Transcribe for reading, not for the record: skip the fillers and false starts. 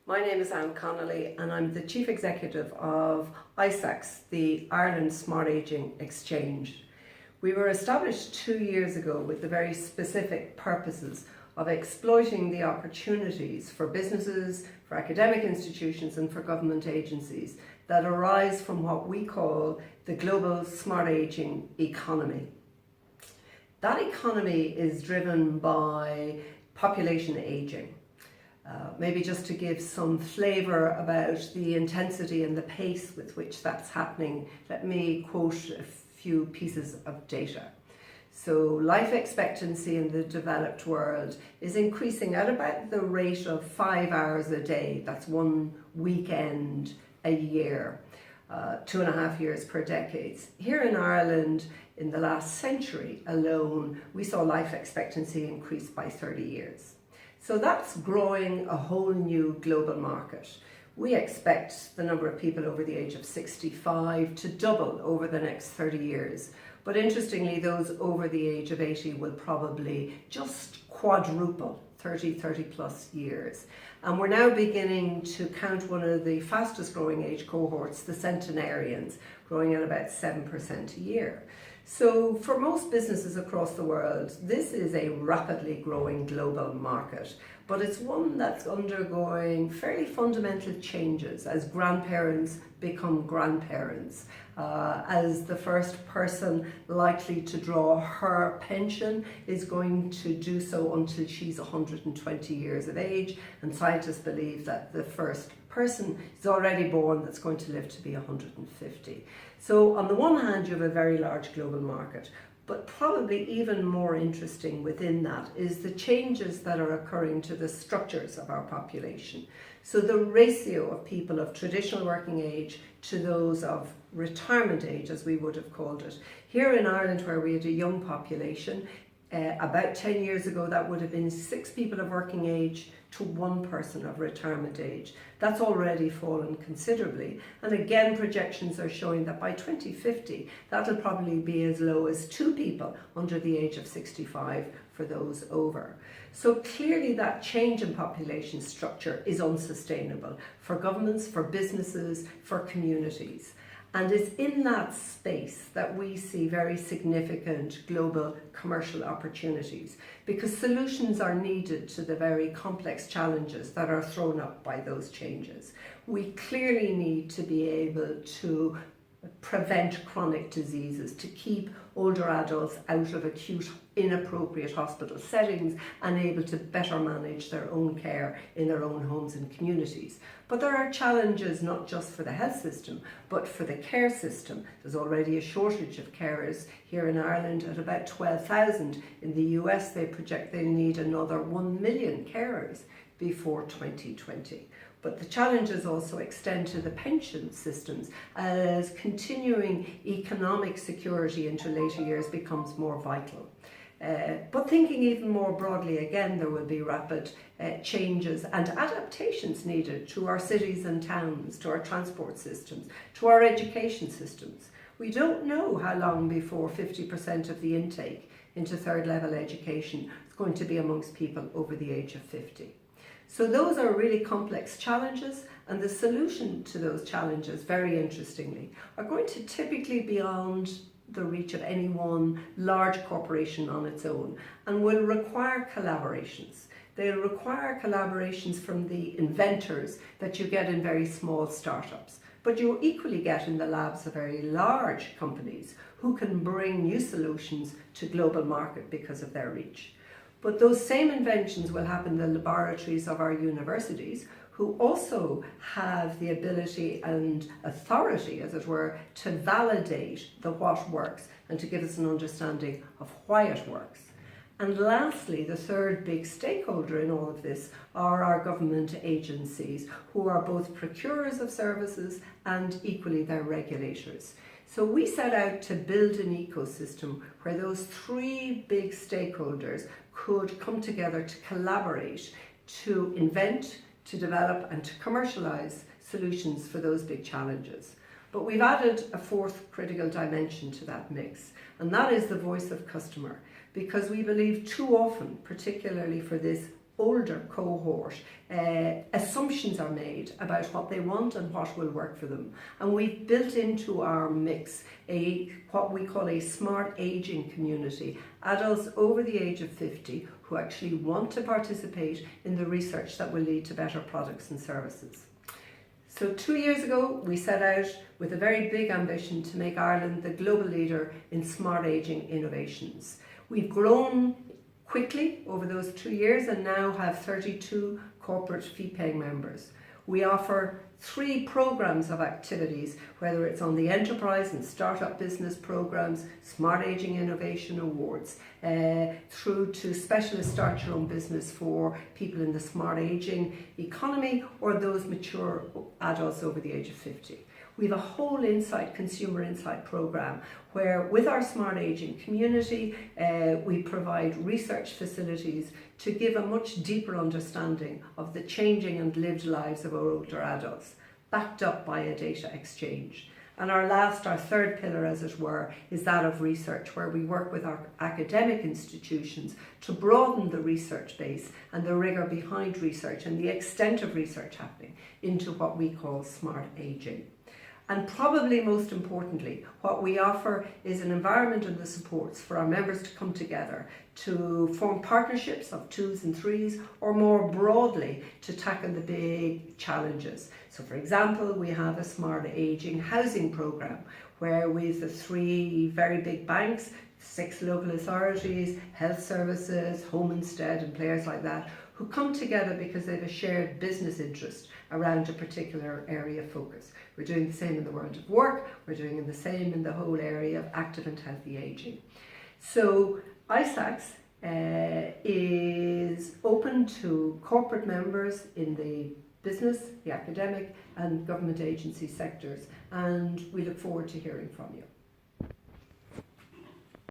My name is Connolly and I'm the Chief Executive of ISAX, the Ireland Smart Ageing Exchange. We were established 2 years ago with the very specific purposes of exploiting the opportunities for businesses, for academic institutions and for government agencies that arise from what we call the global smart ageing economy. That economy is driven by population ageing. Maybe just to give some flavour about the intensity and the pace with which that's happening, let me quote a few pieces of data. So life expectancy in the developed world is increasing at about the rate of 5 hours a day. That's 1 weekend a year, 2.5 years per decade. Here in Ireland, in the last century alone, we saw life expectancy increase by 30 years. So that's growing a whole new global market. We expect the number of people over the age of 65 to double over the next 30 years. But interestingly, those over the age of 80 will probably just quadruple, 30 plus years. And we're now beginning to count one of the fastest growing age cohorts, the centenarians, growing at about 7% a year. So for most businesses across the world, this is a rapidly growing global market, but it's one that's undergoing fairly fundamental changes as grandparents become grandparents, as the first person likely to draw her pension is going to do so until she's 120 years of age, and scientists believe that the first person is already born that's going to live to be 150. So on the one hand, you have a very large global market, but probably even more interesting within that is the changes that are occurring to the structures of our population. So the ratio of people of traditional working age to those of retirement age, as we would have called it. Here in Ireland, where we had a young population, about 10 years ago, that would have been 6 people of working age to 1 person of retirement age. That's already fallen considerably. And again, projections are showing that by 2050, that'll probably be as low as 2 people under the age of 65 for those over. So clearly that change in population structure is unsustainable for governments, for businesses, for communities. And it's in that space that we see very significant global commercial opportunities, because solutions are needed to the very complex challenges that are thrown up by those changes. We clearly need to be able to prevent chronic diseases, to keep older adults out of acute, inappropriate hospital settings and able to better manage their own care in their own homes and communities. But there are challenges not just for the health system, but for the care system. There's already a shortage of carers here in Ireland at about 12,000. In the US, they project they'll need another 1 million carers before 2020. But the challenges also extend to the pension systems as continuing economic security into later years becomes more vital. But thinking even more broadly, again, there will be rapid changes and adaptations needed to our cities and towns, to our transport systems, to our education systems. We don't know how long before 50% of the intake into third level education is going to be amongst people over the age of 50. So those are really complex challenges, and the solution to those challenges, very interestingly, are going to typically be beyond the reach of any one large corporation on its own and will require collaborations. They'll require collaborations from the inventors that you get in very small startups, but you equally get in the labs of very large companies who can bring new solutions to global market because of their reach. But those same inventions will happen in the laboratories of our universities, who also have the ability and authority, as it were, to validate the what works and to give us an understanding of why it works. And lastly, the third big stakeholder in all of this are our government agencies, who are both procurers of services and equally their regulators. So we set out to build an ecosystem where those 3 big stakeholders could come together to collaborate, to invent, to develop and to commercialise solutions for those big challenges. But we've added a 4th critical dimension to that mix, and that is the voice of customer, because we believe too often, particularly for this older cohort, assumptions are made about what they want and what will work for them. And we've built into our mix what we call a smart aging community, adults over the age of 50 who actually want to participate in the research that will lead to better products and services. So 2 years ago, we set out with a very big ambition to make Ireland the global leader in smart aging innovations. We've grown quickly over those 2 years and now have 32 corporate fee-paying members. We offer 3 programs of activities, whether it's on the enterprise and startup business programs, Smart Aging Innovation Awards, through to specialist start your own business for people in the smart aging economy or those mature adults over the age of 50. We have a whole consumer insight program where with our smart aging community we provide research facilities to give a much deeper understanding of the changing and lived lives of our older adults, backed up by a data exchange. And our third pillar as it were, is that of research, where we work with our academic institutions to broaden the research base and the rigour behind research and the extent of research happening into what we call smart aging. And probably most importantly, what we offer is an environment and the supports for our members to come together to form partnerships of 2s and 3s, or more broadly to tackle the big challenges. So for example, we have a smart aging housing programme where with the 3 very big banks, 6 local authorities, health services, home instead and players like that, who come together because they have a shared business interest around a particular area of focus. We're doing the same in the world of work, we're doing the same in the whole area of active and healthy aging. So ISAX is open to corporate members in the business, the academic and government agency sectors, and we look forward to hearing from you.